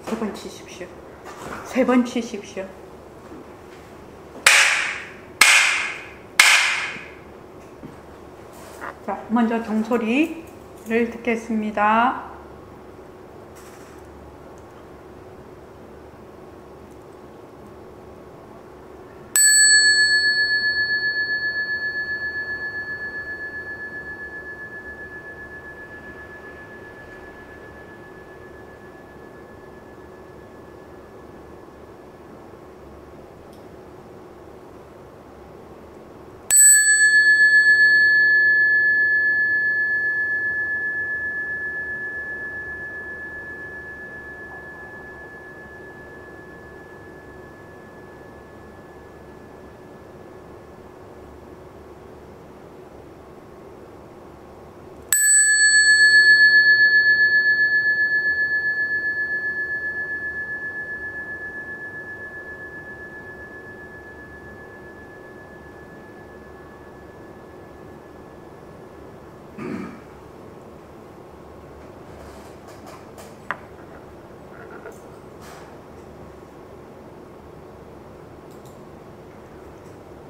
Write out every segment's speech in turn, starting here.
세 번 치십시오. 세 번 치십시오. 자, 먼저 종소리를 듣겠습니다.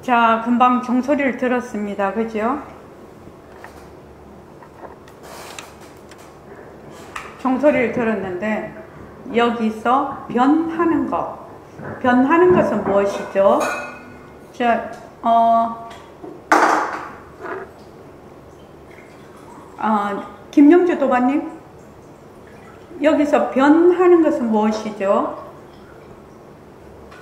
자, 금방 종소리를 들었습니다. 그죠? 종소리를 들었는데 여기서 변하는 것. 변하는 것은 무엇이죠? 자, 김영주 도반님, 여기서 변하는 것은 무엇이죠?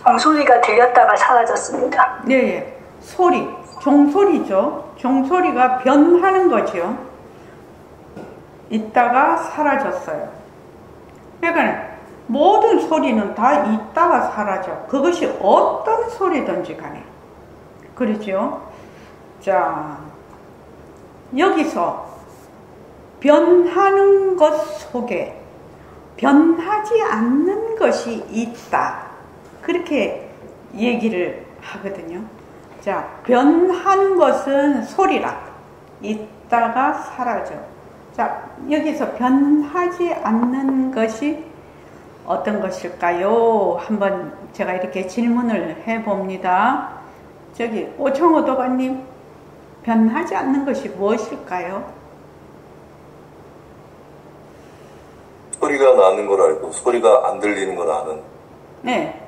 종소리가 들렸다가 사라졌습니다. 네, 소리, 종소리죠. 종소리가 변하는 거죠. 있다가 사라졌어요. 그러니까 모든 소리는 다 있다가 사라져. 그것이 어떤 소리든지 간에. 그렇죠? 자, 여기서 변하는 것 속에 변하지 않는 것이 있다. 그렇게 얘기를 하거든요. 자, 변하는 것은 소리라. 있다가 사라져. 자, 여기서 변하지 않는 것이 어떤 것일까요? 한번 제가 이렇게 질문을 해봅니다. 저기 오청호 도반님, 변하지 않는 것이 무엇일까요? 소리가 나는 걸 알고 소리가 안 들리는 걸 아는. 네,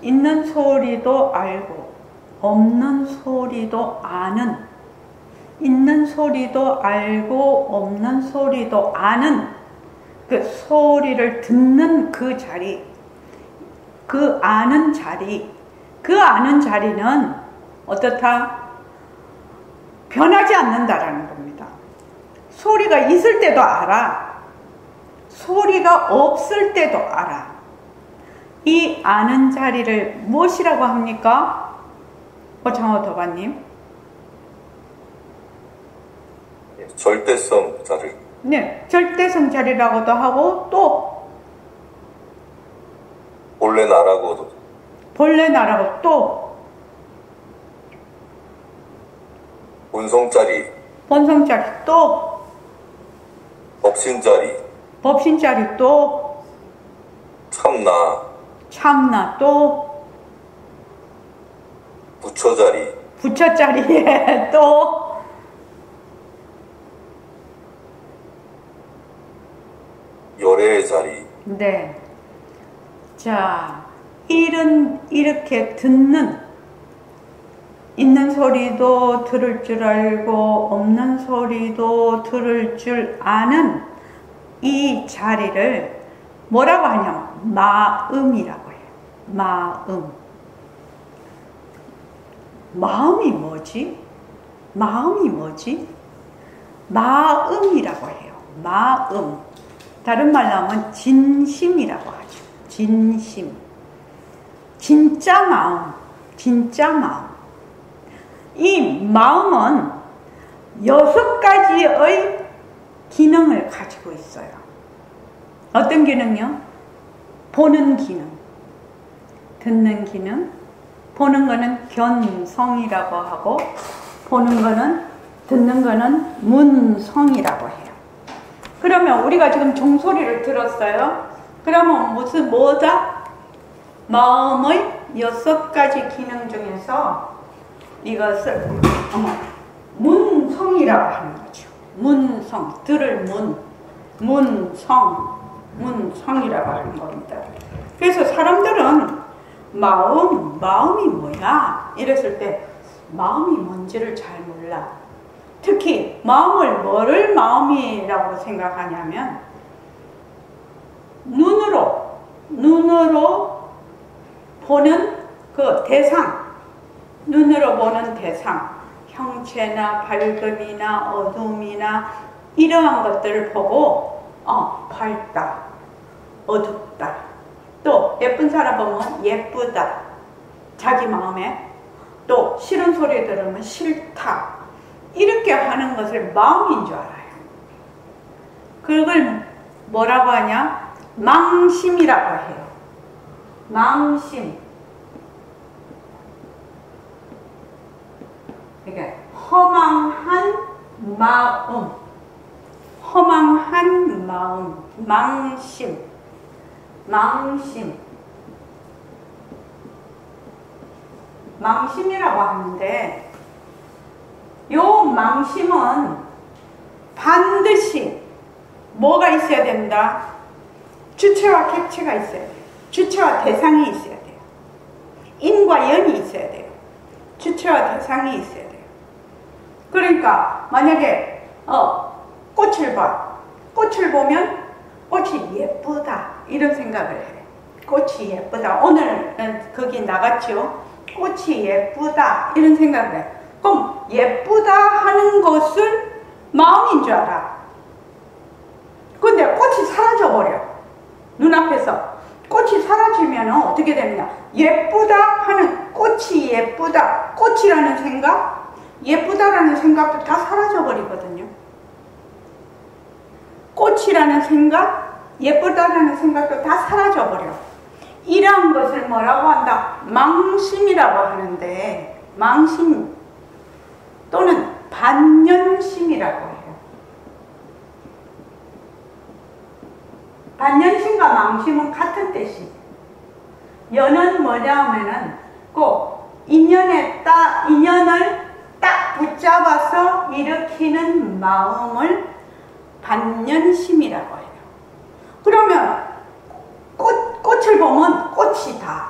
있는 소리도 알고 없는 소리도 아는, 있는 소리도 알고 없는 소리도 아는 그 소리를 듣는 그 자리, 그 아는 자리, 그 아는 자리는 어떻다? 변하지 않는다라는 겁니다. 소리가 있을 때도 알아. 소리가 없을 때도 알아. 이 아는 자리를 무엇이라고 합니까? 오창호 도반님. 절대성 자리. 네, 절대성 자리라고도 하고 또 본래 나라고도. 본래 나라고 또 본성자리. 본성자리 또 법신자리. 법신자리 또 참나. 참나 또 부처자리. 부처자리에 또 열애의 자리. 네. 자, 일은 이렇게 듣는, 있는 소리도 들을 줄 알고 없는 소리도 들을 줄 아는 이 자리를 뭐라고 하냐면 마음이라고 해요. 마음. 마음이 뭐지? 마음이 뭐지? 마음이라고 해요. 마음. 다른 말로 하면 진심이라고 하죠. 진심. 진짜 마음. 진짜 마음. 이 마음은 6가지의 기능을 가지고 있어요. 어떤 기능이요? 보는 기능, 듣는 기능, 보는 거는 견성이라고 하고 보는 거는, 듣는 거는 문성이라고 해요. 그러면 우리가 지금 종소리를 들었어요. 그러면 뭐다? 마음의 6가지 기능 중에서 이것을 문성이라고 하는 거죠. 문성, 들을 문성이라고 하는 겁니다. 그래서 사람들은 마음이 뭐야? 이랬을 때 마음이 뭔지를 잘 몰라. 특히 뭐를 마음이라고 생각하냐면 눈으로 보는 그 대상, 눈으로 보는 대상, 형체나 밝음이나 어둠이나 이러한 것들을 보고 밝다, 어둡다, 또 예쁜 사람 보면 예쁘다, 자기 마음에, 또 싫은 소리 들으면 싫다, 이렇게 하는 것을 마음인 줄 알아요. 그걸 뭐라고 하냐? 망심이라고 해요. 망심. 이게 허망한 마음, 망심. 망심이라고 하는데, 요 망심은 반드시 뭐가 있어야 된다? 주체와 객체가 있어야 돼요. 주체와 대상이 있어야 돼요. 인과 연이 있어야 돼요. 주체와 대상이 있어야 돼요. 그러니까 만약에 꽃을 봐. 꽃을 보면 꽃이 예쁘다 이런 생각을 해. 꽃이 예쁘다. 오늘 거기 나갔죠. 꽃이 예쁘다 이런 생각을 해. 그럼 예쁘다 하는 것은 마음인 줄 알아. 근데 꽃이 사라져버려. 눈앞에서 꽃이 사라지면 어떻게 됩니까? 예쁘다 하는, 꽃이 예쁘다, 꽃이라는 생각, 예쁘다라는 생각도 다 사라져버리거든요. 꽃이라는 생각, 예쁘다라는 생각도 다 사라져버려. 이러한 것을 뭐라고 한다? 망심이라고 하는데, 망심 또는 반연심이라고 해요. 반연심과 망심은 같은 뜻이에요. 연은 뭐냐 하면은 꼭 인연을 딱 붙잡아서 일으키는 마음을 반연심이라고 해요. 그러면 꽃을 보면 꽃이다,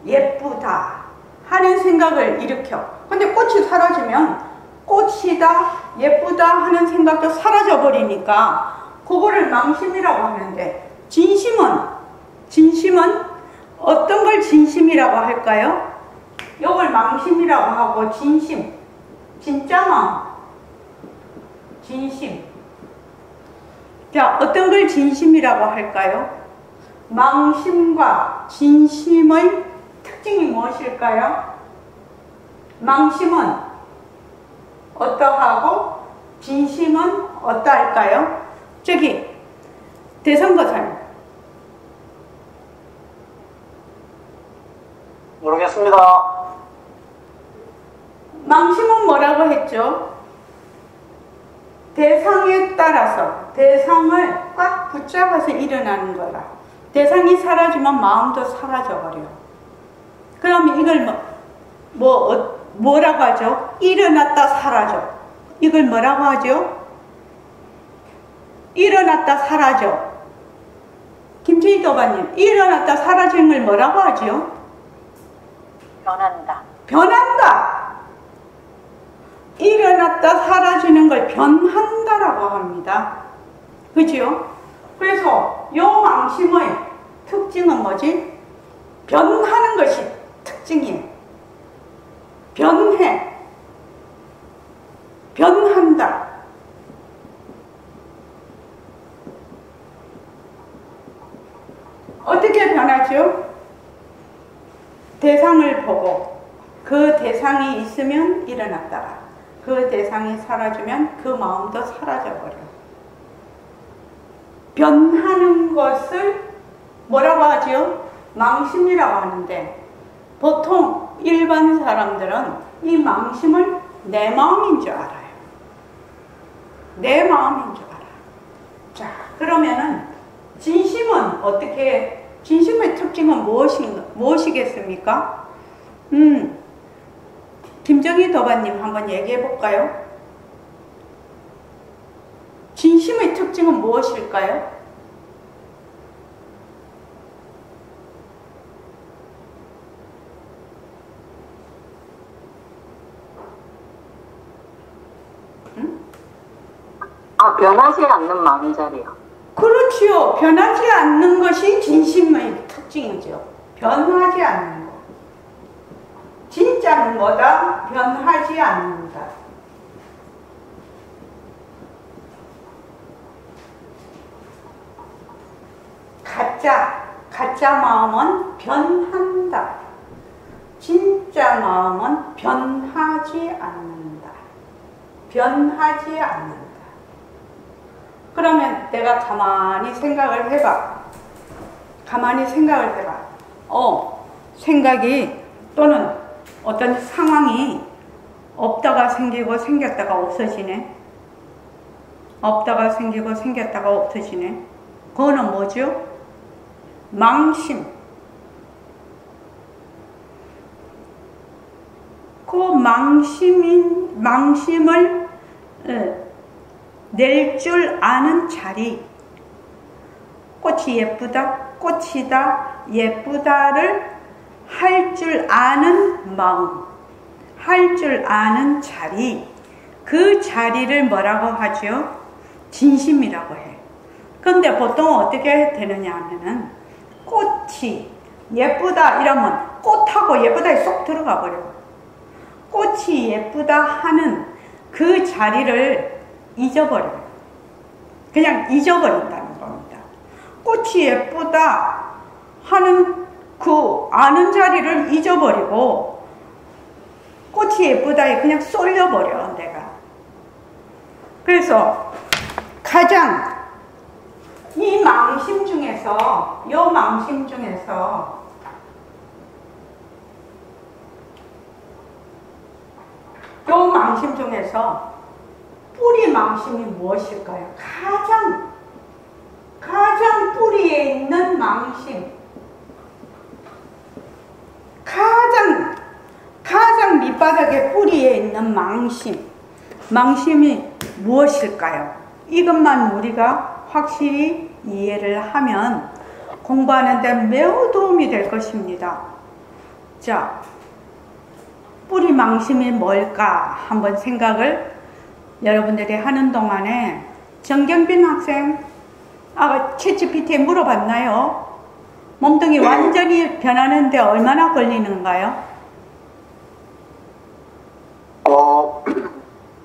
예쁘다 하는 생각을 일으켜. 근데 꽃이 사라지면 꽃이다, 예쁘다 하는 생각도 사라져버리니까 그거를 망심이라고 하는데, 진심은 어떤 걸 진심이라고 할까요? 이걸 망심이라고 하고, 진심, 진짜 마음, 진심. 자, 어떤 걸 진심이라고 할까요? 망심과 진심의 특징이 무엇일까요? 망심은 어떠하고 진심은 어떠할까요? 저기 대선거사님. 모르겠습니다. 망심은 뭐라고 했죠? 대상에 따라서, 대상을 꽉 붙잡아서 일어나는 거라. 대상이 사라지면 마음도 사라져버려. 그러면 이걸 뭐라고 하죠? 일어났다 사라져. 이걸 뭐라고 하죠? 일어났다 사라져. 김채희 도반님, 일어났다 사라지는 걸 뭐라고 하죠? 변한다. 일어났다 사라지는 걸 변한다라고 합니다. 그죠? 그래서 요 망심의 특징은 뭐지? 변하는 것이 특징이에요. 변한다. 어떻게 변하죠? 대상을 보고 그 대상이 있으면 일어났다가 그 대상이 사라지면 그 마음도 사라져버려. 변하는 것을 뭐라고 하죠? 망심이라고 하는데, 보통 일반 사람들은 이 망심을 내 마음인 줄 알아요. 내 마음인 줄 알아요. 자, 그러면은 진심은 어떻게, 진심의 특징은 무엇이겠습니까? 김정희 도반님 한번 얘기해 볼까요? 진심의 특징은 무엇일까요? 변하지 않는 마음자리요. 그렇지요. 변하지 않는 것이 진심의 특징이죠. 변하지 않는 것. 진짜는 뭐다? 변하지 않는다. 가짜 마음은 변한다. 진짜 마음은 변하지 않는다. 변하지 않는다. 그러면 내가 가만히 생각을 해봐. 생각이 또는 어떤 상황이 없다가 생기고 생겼다가 없어지네. 없다가 생기고 생겼다가 없어지네. 그거는 뭐죠? 망심. 그 망심을 낼 줄 아는 자리. 꽃이 예쁘다, 꽃이다, 예쁘다를 할 줄 아는 마음, 할 줄 아는 자리. 그 자리를 뭐라고 하죠? 진심이라고 해. 근데 보통 어떻게 되느냐 하면은 꽃이 예쁘다 이러면 꽃하고 예쁘다에 쏙 들어가 버려. 꽃이 예쁘다 하는 그 자리를 잊어버려요. 그냥 잊어버린다는 겁니다. 꽃이 예쁘다 하는 그 아는 자리를 잊어버리고 꽃이 예쁘다에 그냥 쏠려버려 내가. 그래서 가장 이 망심 중에서 뿌리 망심이 무엇일까요? 가장 뿌리에 있는 망심, 가장 밑바닥에 뿌리에 있는 망심이 무엇일까요? 이것만 우리가 확실히 이해를 하면 공부하는 데 매우 도움이 될 것입니다. 자, 뿌리 망심이 뭘까 한번 생각을 여러분들이 하는 동안에 정경빈 학생, 챗GPT에 물어봤나요? 몸뚱이 완전히 변하는데 얼마나 걸리는가요?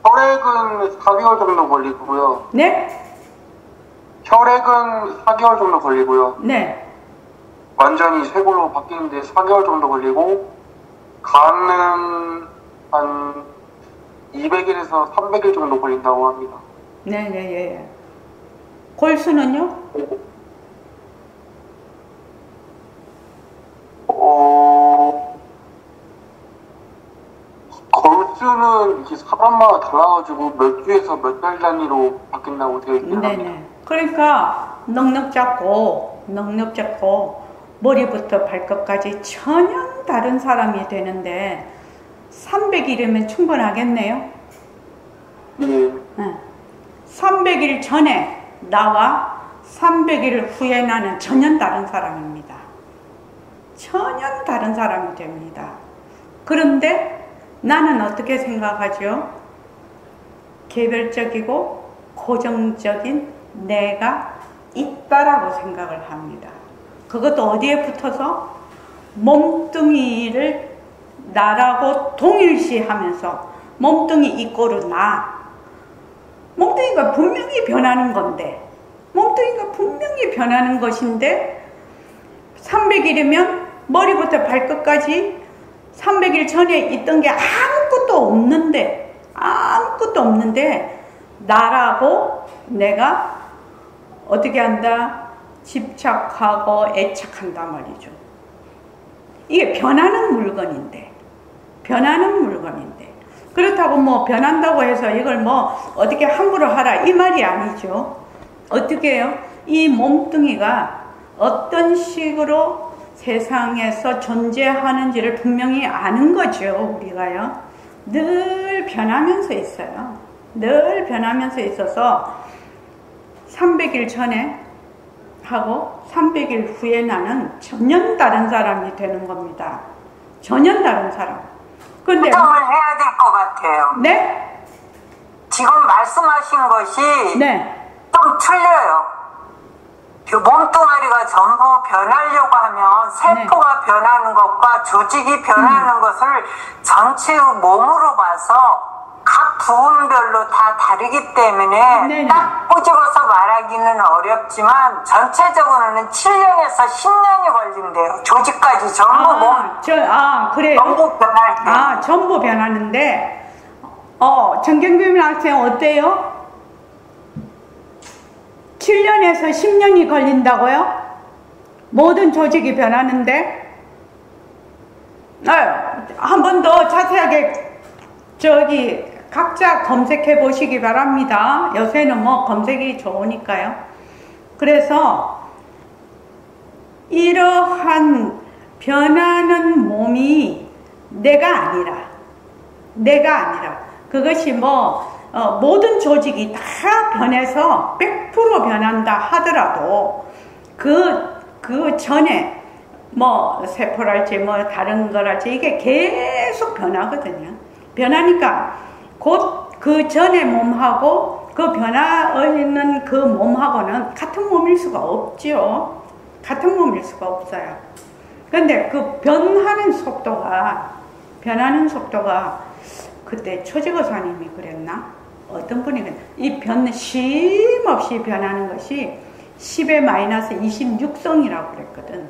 혈액은 4개월 정도 걸리고요. 네? 혈액은 4개월 정도 걸리고요. 네. 완전히 새 걸로 바뀌는데 4개월 정도 걸리고, 간은 한 200일에서 300일 정도 걸린다고 합니다. 네. 골수는요? 골수는 이게 사람마다 달라가지고 몇 주에서 몇 달 단위로 바뀐다고 되어 있긴 합니다. 네네. 그러니까 넉넉 잡고 머리부터 발끝까지 전혀 다른 사람이 되는데 300일이면 충분하겠네요. 네. 300일 전에 나와 300일 후에 나는 전혀 다른 사람입니다. 전혀 다른 사람이 됩니다. 그런데 나는 어떻게 생각하죠? 개별적이고 고정적인 내가 있다라고 생각을 합니다. 그것도 어디에 붙어서 몸뚱이를 나라고 동일시하면서 몸뚱이 이꼬르 나. 몸뚱이가 분명히 변하는 건데, 몸뚱이가 분명히 변하는 것인데 300일이면 머리부터 발끝까지 300일 전에 있던 게 아무것도 없는데 나라고 내가 어떻게 한다? 집착하고 애착한단 말이죠. 이게 변하는 물건인데 그렇다고 뭐 변한다고 해서 이걸 뭐 어떻게 함부로 하라 이 말이 아니죠. 어떻게 해요? 이 몸뚱이가 어떤 식으로 세상에서 존재하는지를 분명히 아는 거죠. 우리가요. 늘 변하면서 있어요. 늘 변하면서 있어서 300일 전에 하고 300일 후에 나는 전혀 다른 사람이 되는 겁니다. 전혀 다른 사람. 근데 수정을 해야 될 것 같아요. 네? 지금 말씀하신 것이 네. 좀 틀려요. 몸뚱아리가 전부 변하려고 하면 세포가 변하는 것과 조직이 변하는 것을 전체의 몸으로 봐서 각 부분별로 다 다르기 때문에 네네. 딱 꼬집어서 말하기는 어렵지만 전체적으로는 7년에서 10년이 걸린대요. 조직까지 전부 그래요? 전부 변할 때. 전부 변하는데 정경빈 학생 어때요? 7년에서 10년이 걸린다고요? 모든 조직이 변하는데? 한 번 더 자세하게 각자 검색해 보시기 바랍니다. 요새는 뭐 검색이 좋으니까요. 그래서 이러한 변하는 몸이 내가 아니라 그것이 모든 조직이 다 변해서 100% 변한다 하더라도 그 전에 세포랄지 다른 거랄지 이게 계속 변하거든요. 변하니까 곧 그 전에 몸하고 그 변화있는 그 몸하고는 같은 몸일 수가 없죠. 같은 몸일 수가 없어요. 근데 그 변하는 속도가 그때 초지거사님이 그랬나? 어떤 분이 이 쉼없이 변하는 것이 10의 마이너스 26성이라고 그랬거든.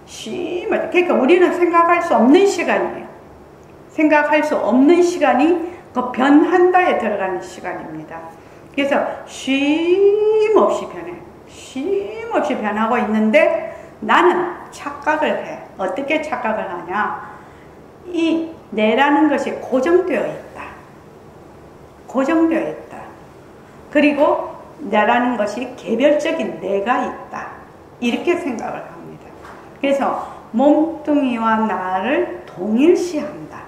쉼없이. 그러니까 우리는 생각할 수 없는 시간이에요. 생각할 수 없는 시간이 그 변한다에 들어가는 시간입니다. 그래서 쉼없이 변해. 쉼없이 변하고 있는데 나는 착각을 해. 어떻게 착각을 하냐? 이 내라는 것이 고정되어 있다. 고정되어 있다. 그리고 나라는 것이 개별적인 내가 있다. 이렇게 생각을 합니다. 그래서 몸뚱이와 나를 동일시한다.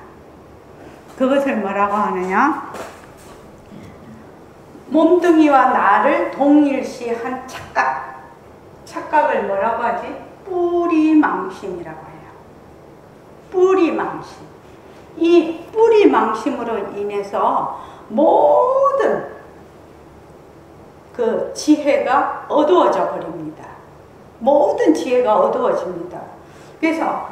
그것을 뭐라고 하느냐? 몸뚱이와 나를 동일시한 착각. 착각을 뭐라고 하지? 뿌리망심이라고 해요. 뿌리망심. 이 뿌리망심으로 인해서 모든 그 지혜가 어두워져 버립니다. 모든 지혜가 어두워집니다. 그래서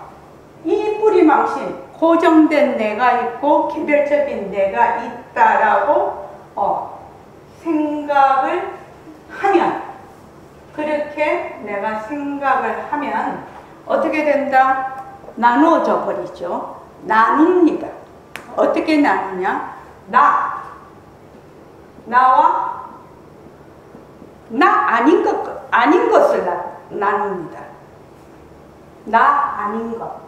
이 뿌리망심, 고정된 내가 있고 개별적인 내가 있다라고 생각을 하면, 그렇게 내가 생각을 하면 어떻게 된다? 나누어져 버리죠. 나눕니다. 어떻게 나누냐? 나와 나 아닌 것을 나눕니다. 나 아닌 것.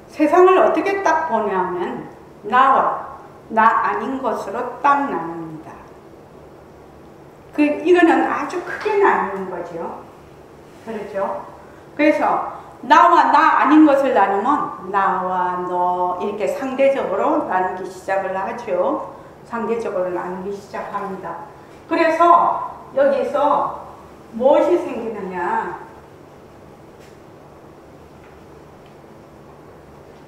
세상을 어떻게 딱 보냐면 나와 나 아닌 것으로 딱 나눕니다. 이거는 아주 크게 나누는 거죠. 그렇죠? 그래서 나와 나 아닌 것을 나누면 나와 너 이렇게 상대적으로 나누기 시작을 하죠. 상대적으로 나누기 시작합니다. 그래서 여기서 무엇이 생기느냐?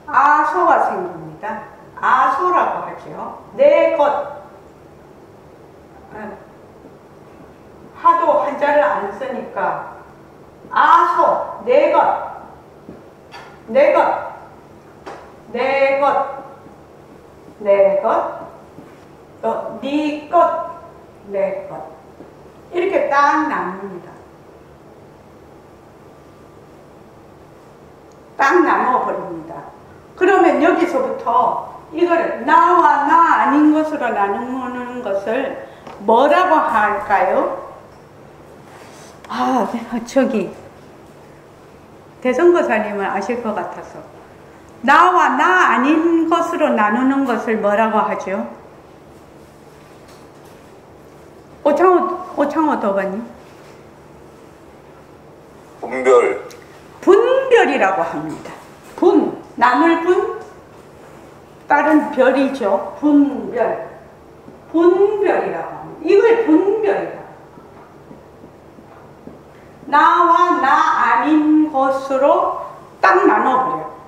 아소가 생깁니다. 아소라고 하죠. 내 것. 하도 한자를 안 쓰니까 아소, 내 것, 내 것, 내 것, 내 것, 또 네 것, 내 것. 이렇게 딱 나눕니다. 딱 나누어 버립니다. 그러면 여기서부터 이거를 나와 나 아닌 것으로 나누는 것을 뭐라고 할까요? 저기 대선거사님은 아실 것 같아서 나와 나 아닌 것으로 나누는 것을 뭐라고 하죠? 오창호 도반님. 분별. 분별이라고 합니다. 나눌 분, 다른 별이죠. 분별. 분별이라고 합니다. 이걸 분별이라고. 나와 나 아닌 것으로 딱 나눠버려요.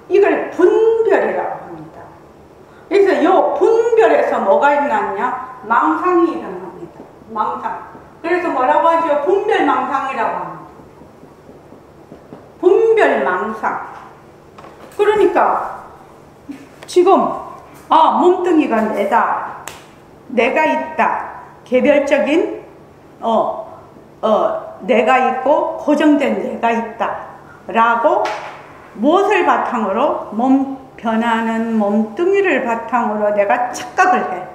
이걸 분별이라고 합니다. 그래서 이 분별에서 뭐가 일어났냐? 망상이 일어납니다. 망상. 그래서 뭐라고 하죠? 분별망상이라고 합니다. 분별망상. 그러니까 지금 몸뚱이가 내가 있다. 개별적인 내가 있고 고정된 내가 있다 라고 무엇을 바탕으로? 변하는 몸뚱이를 바탕으로 내가 착각을 해.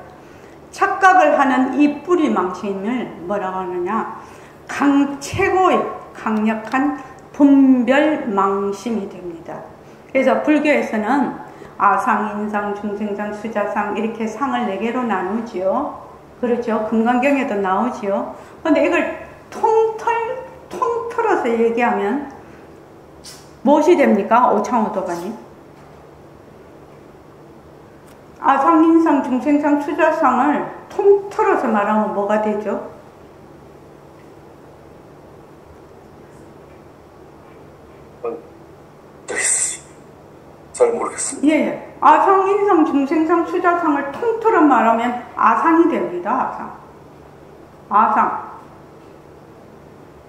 착각을 하는 이 뿌리망신을 뭐라고 하느냐? 최고의 강력한 분별망심이 됩니다. 그래서 불교에서는 아상, 인상, 중생상, 수자상 이렇게 상을 4개로 나누지요. 그렇죠. 금강경에도 나오지요. 그런데 이걸 통틀어서 얘기하면 무엇이 됩니까? 오창호 도반님. 아상, 인상, 중생상, 수자상을 통틀어서 말하면 뭐가 되죠? 잘 모르겠습니다. 예. 아상, 인상, 중생상, 수자상을 통틀어 말하면 아상이 됩니다. 아상.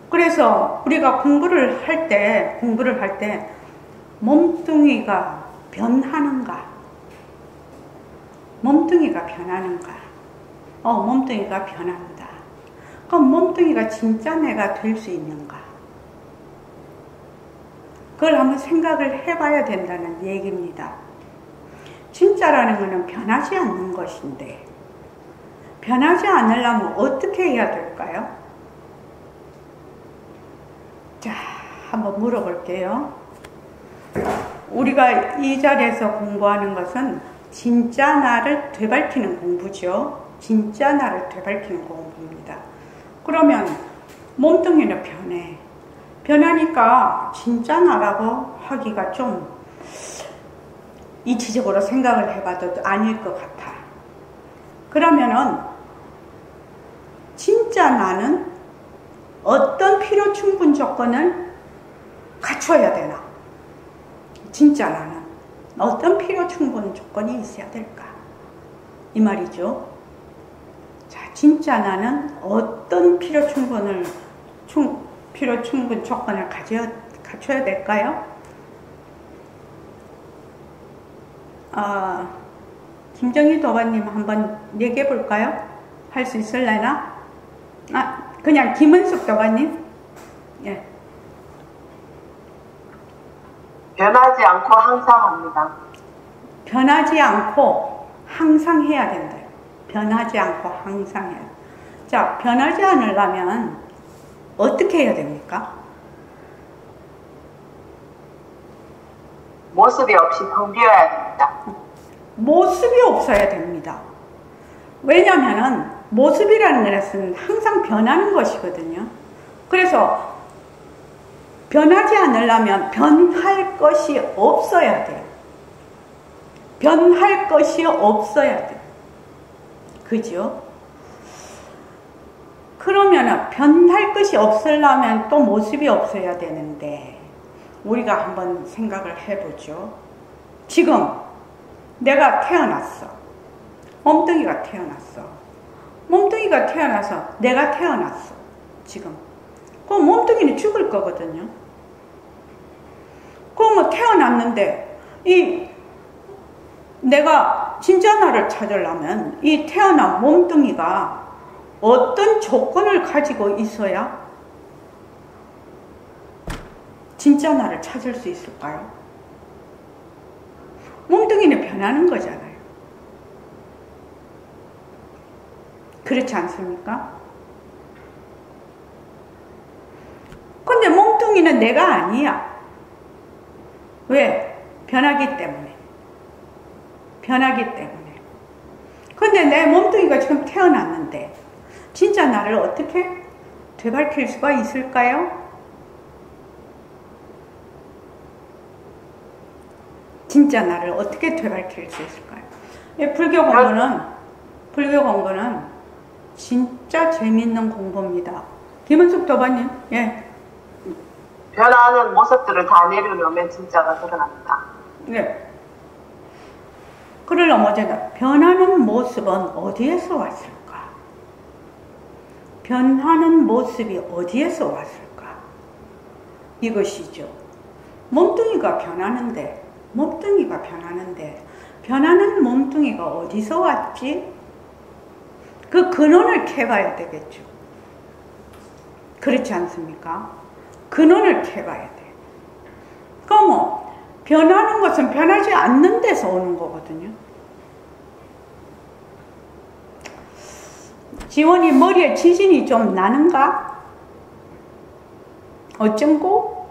그래서 우리가 공부를 할 때 몸뚱이가 변하는가? 몸뚱이가 변하는가? 몸뚱이가 변한다. 그럼 몸뚱이가 진짜 내가 될 수 있는가? 그걸 한번 생각을 해봐야 된다는 얘기입니다. 진짜라는 것은 변하지 않는 것인데 변하지 않으려면 어떻게 해야 될까요? 자, 한번 물어볼게요. 우리가 이 자리에서 공부하는 것은 진짜 나를 되밟히는 공부죠. 진짜 나를 되밟히는 공부입니다. 그러면 몸뚱이는 변하니까 진짜 나라고 하기가 좀 이치적으로 생각을 해봐도 아닐 것 같아. 그러면은 진짜 나는 어떤 필요 충분 조건을 갖춰야 되나? 진짜 나는 어떤 필요 충분 조건이 있어야 될까? 이 말이죠. 자, 진짜 나는 어떤 필요 충분 조건을 갖춰야 될까요? 김정희 도반님 한번 얘기해 볼까요? 할 수 있을래나? 그냥 김은숙 도반님? 예. 변하지 않고 항상 합니다. 변하지 않고 항상 해야 된다. 변하지 않고 항상 해야 된다. 자, 변하지 않으려면 어떻게 해야 됩니까? 모습이 없이 텅비어야 됩니다. 모습이 없어야 됩니다. 왜냐하면 모습이라는 것은 항상 변하는 것이거든요. 그래서 변하지 않으려면 변할 것이 없어야 돼요. 변할 것이 없어야 돼요. 그죠? 그러면 변할 것이 없으려면 또 모습이 없어야 되는데 우리가 한번 생각을 해보죠. 지금 내가 태어났어. 몸뚱이가 태어났어. 몸뚱이가 태어나서 내가 태어났어. 지금. 그럼 몸뚱이는 죽을 거거든요. 그럼 태어났는데 내가 진짜 나를 찾으려면 이 태어난 몸뚱이가 어떤 조건을 가지고 있어야 진짜 나를 찾을 수 있을까요? 몸뚱이는 변하는 거잖아요. 그렇지 않습니까? 근데 몸뚱이는 내가 아니야. 왜? 변하기 때문에. 변하기 때문에. 근데 내 몸뚱이가 지금 태어났는데 진짜 나를 어떻게 되밝힐 수가 있을까요? 진짜 나를 어떻게 되밝힐 수 있을까요? 불교 공부는 진짜 재밌는 공부입니다. 김은숙 도반님, 예. 변하는 모습들을 다 내려놓으면 진짜가 드러납니다. 네. 그러려면 어제는 변하는 모습은 어디에서 왔을까? 변하는 모습이 어디에서 왔을까? 이것이죠. 몸뚱이가 변하는데 변하는 몸뚱이가 어디서 왔지? 그 근원을 캐봐야 되겠죠. 그렇지 않습니까? 근원을 캐봐야 돼. 그럼 변하는 것은 변하지 않는 데서 오는 거거든요. 지원이 머리에 지진이 좀 나는가? 어쩐고?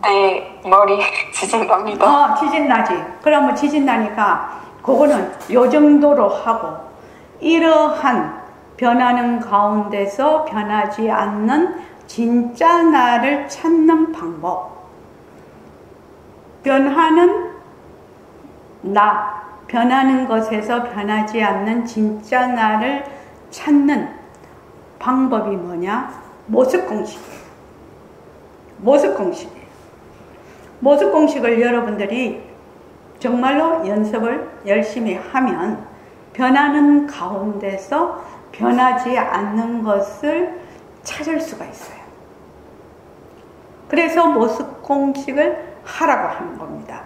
네, 머리 지진 납니다. 지진 나지. 그러면 지진 나니까 그거는 요 정도로 하고, 이러한 변하는 가운데서 변하지 않는 진짜 나를 찾는 방법. 변하는 나, 변하는 것에서 변하지 않는 진짜 나를 찾는 방법이 뭐냐? 모습공식이에요. 모습공식을 여러분들이 정말로 연습을 열심히 하면 변하는 가운데서 변하지 않는 것을 찾을 수가 있어요. 그래서 모습공식을 하라고 하는 겁니다.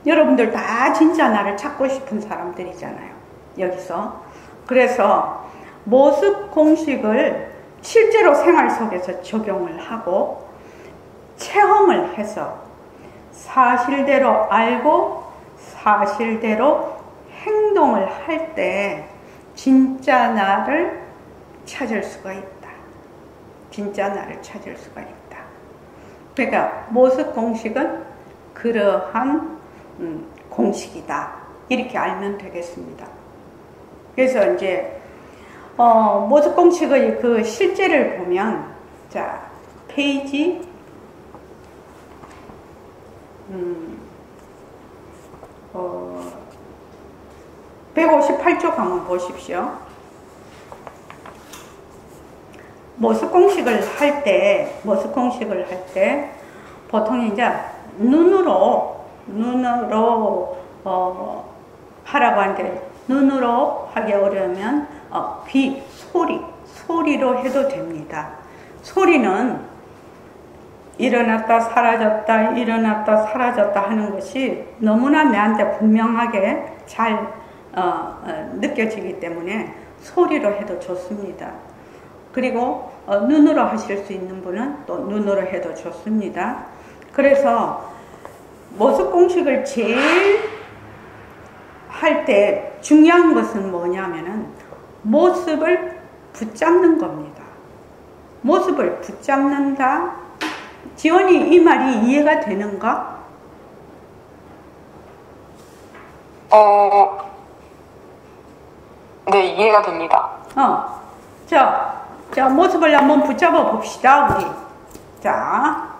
여러분들 다 진짜 나를 찾고 싶은 사람들이잖아요. 여기서. 그래서 모습공식을 실제로 생활 속에서 적용을 하고 체험을 해서 사실대로 알고 사실대로 행동을 할 때 진짜 나를 찾을 수가 있다. 진짜 나를 찾을 수가 있다. 그러니까 모습공식은 그러한 공식이다. 이렇게 알면 되겠습니다. 그래서 이제 모습공식의 그 실제를 보면, 자, 페이지 158쪽 한번 보십시오. 모습공식을 할 때 보통 이제 눈으로 하라고 하는데, 눈으로 하기 어려우면 귀, 소리로 해도 됩니다. 소리는 일어났다 사라졌다 일어났다 사라졌다 하는 것이 너무나 내한테 분명하게 잘 느껴지기 때문에 소리로 해도 좋습니다. 그리고 눈으로 하실 수 있는 분은 또 눈으로 해도 좋습니다. 그래서 모습공식을 제일 할 때 중요한 것은 뭐냐면은 모습을 붙잡는 겁니다. 모습을 붙잡는다. 지원이 이 말이 이해가 되는가? 네, 이해가 됩니다. 자, 모습을 한번 붙잡아 봅시다, 우리. 자.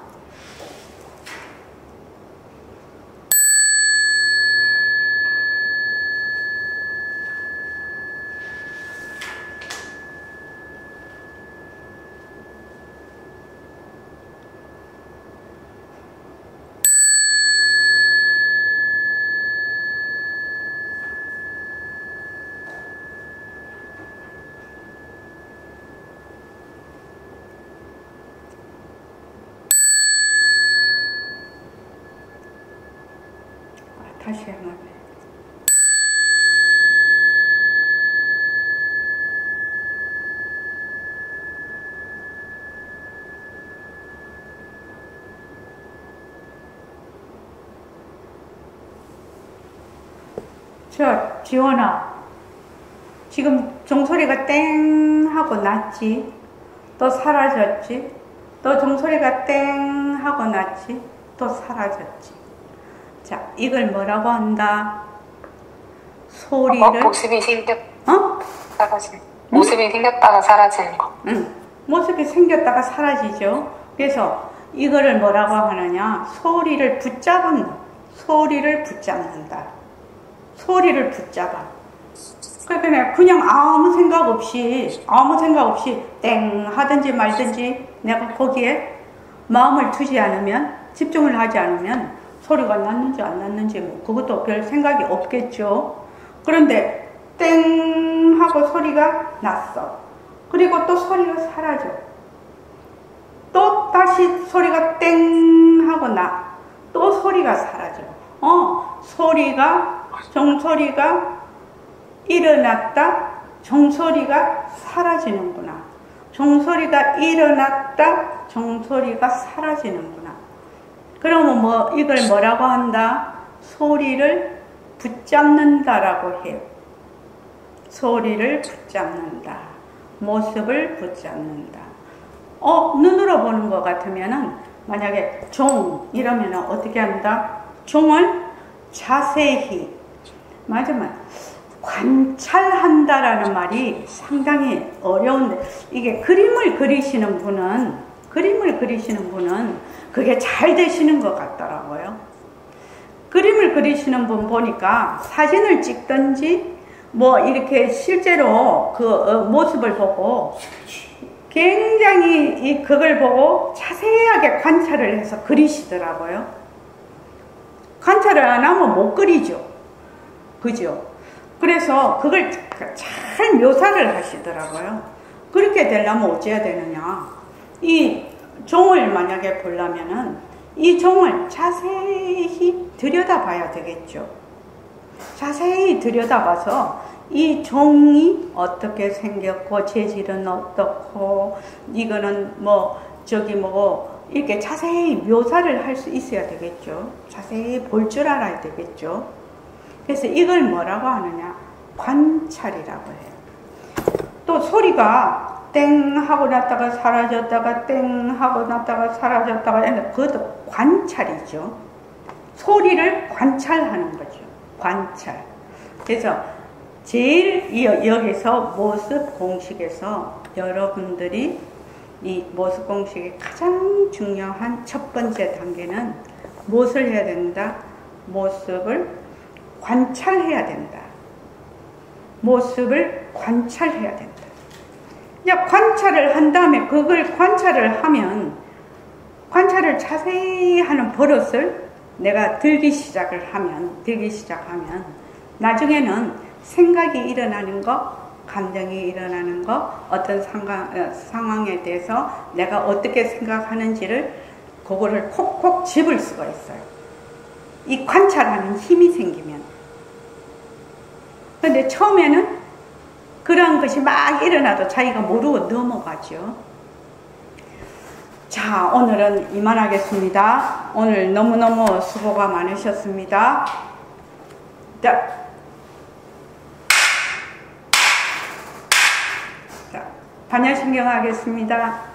다시 한번. 자, 지원아. 지금 종소리가 땡 하고 났지? 또 사라졌지? 또 종소리가 땡 하고 났지? 또 사라졌지? 자, 이걸 뭐라고 한다? 소리를. 복습이 실격. 어? 나가시. 모습이 생겼다가 사라지는 거. 모습이 생겼다가 사라지죠. 그래서 이거를 뭐라고 하느냐? 소리를 붙잡는다. 소리를 붙잡는다. 소리를 붙잡아. 그냥 아무 생각 없이 땡 하든지 말든지 내가 거기에 마음을 두지 않으면, 집중을 하지 않으면 소리가 났는지 안 났는지 뭐 그것도 별 생각이 없겠죠. 그런데 땡 하고 소리가 났어. 그리고 또 소리가 사라져. 또 다시 소리가 땡 하고 나. 또 소리가 사라져. 종소리가 일어났다. 종소리가 사라지는구나. 종소리가 일어났다. 종소리가 사라지는구나. 그러면 이걸 뭐라고 한다? 소리를 붙잡는다라고 해요. 소리를 붙잡는다. 모습을 붙잡는다. 눈으로 보는 것 같으면은, 만약에 종 이러면은 어떻게 한다? 종을 자세히, 관찰한다라는 말이 상당히 어려운데, 이게 그림을 그리시는 분은 그게 잘 되시는 것 같더라고요. 그림을 그리시는 분 보니까 사진을 찍든지 이렇게 실제로 그 모습을 보고 굉장히 그걸 보고 자세하게 관찰을 해서 그리시더라고요. 관찰을 안 하면 못 그리죠. 그죠? 그래서 그걸 잘 묘사를 하시더라고요. 그렇게 되려면 어찌해야 되느냐. 이 종을 만약에 보려면은 이 종을 자세히 들여다봐야 되겠죠. 자세히 들여다봐서 이 종이 어떻게 생겼고, 재질은 어떻고, 이거는 이렇게 자세히 묘사를 할 수 있어야 되겠죠. 자세히 볼 줄 알아야 되겠죠. 그래서 이걸 뭐라고 하느냐? 관찰이라고 해요. 또 소리가 땡 하고 났다가 사라졌다가 땡 하고 났다가 사라졌다가, 그것도 관찰이죠. 소리를 관찰하는 거죠. 관찰. 그래서 제일 여기서 모습 공식에서 여러분들이 이 모습 공식의 가장 중요한 첫 번째 단계는 무엇을 해야 된다? 모습을 관찰해야 된다. 모습을 관찰해야 된다. 이제 관찰을 한 다음에 그걸 관찰을 자세히 하는 버릇을 내가 들기 시작하면 나중에는 생각이 일어나는 거, 감정이 일어나는 거, 어떤 상황에 대해서 내가 어떻게 생각하는지를 그거를 콕콕 집을 수가 있어요. 이 관찰하는 힘이 생기면. 그런데 처음에는 그런 것이 막 일어나도 자기가 모르고 넘어가죠. 자, 오늘은 이만하겠습니다. 오늘 너무너무 수고가 많으셨습니다. 자, 반야신경 하겠습니다.